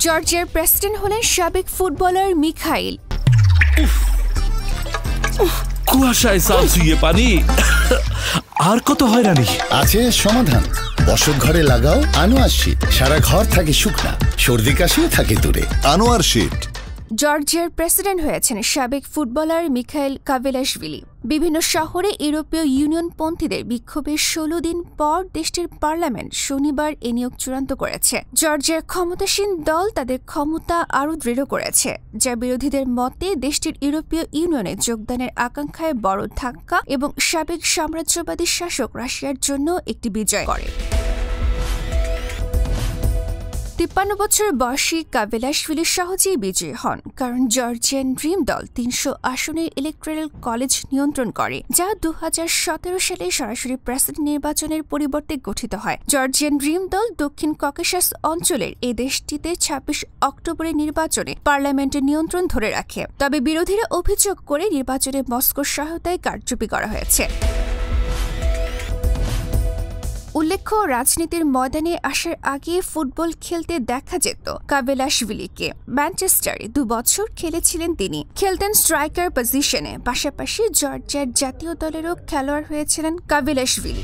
জর্জিয়ার president হলেন সাবেক footballer Mikhail. কুয়াশায় সালসুইয়ে পানি আর কত হয়রানি আছে সমাধান। বসত ঘরে লাগাও আনোয়ার শীট, সারা ঘর থাকে শুকনা, সর্দি কাশিও থাকে দূরে। আনোয়ার শীট। জর্জিয়ার প্রেসিডেন্ট হয়েছেন সাবেক ফুটবলার মিখাইল কাভেলাশভিলি। বিভিন্ন শহরে ইউরোপীয় ইউনিয়নপন্থীদের বিক্ষোভের 16 দিন পর দেশটির পার্লামেন্ট শনিবার এ নিয়োগ চূড়ান্ত করেছে। জর্জিয়ার ক্ষমতাসীন দল তাদের ক্ষমতা আরও দৃঢ় করেছে, যা বিরোধীদের মতে দেশটির ইউরোপীয় ইউনিয়নে যোগদানের আকাঙ্ক্ষায় বড় ধাক্কা এবং সাবেক সাম্রাজ্যবাদী শাসক রাশিয়ার জন্য একটি বিজয় করে। 53 বছর বয়সী কাভেলাশভিলি সহজেই বিজয়ী হন, কারণ জর্জিয়ান ড্রিম দল 300 আসনের ইলেকট্রাল কলেজ নিয়ন্ত্রণ করে, যা 2017 সালে সরাসরি প্রেসিডেন্ট নির্বাচনের পরিবর্তে গঠিত হয়। জর্জিয়ান ড্রিম দল দক্ষিণ ককেশাস অঞ্চলের এই দেশটিতে 26 অক্টোবরের নির্বাচনে পার্লামেন্টের নিয়ন্ত্রণ ধরে রাখে, তবে বিরোধীরা অভিযোগ করে নির্বাচনে মস্কোর সহায়তায় কারচুপি করা হয়েছে। উল্লেখ্য, রাজনীতির ময়দানে আসার আগে ফুটবল খেলতে দেখা যেত কাভেলাশভিলিকে। ম্যানচেস্টারে 2 বছর খেলেছিলেন তিনি। খেলতেন স্ট্রাইকার পজিশনে, পাশাপাশি জর্জিয়ার জাতীয় দলেরও খেলোয়াড় হয়েছিলেন কাভেলাশভিলি।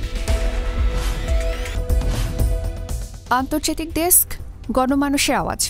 আন্তর্জাতিক ডেস্ক, গণমানুষের আওয়াজ।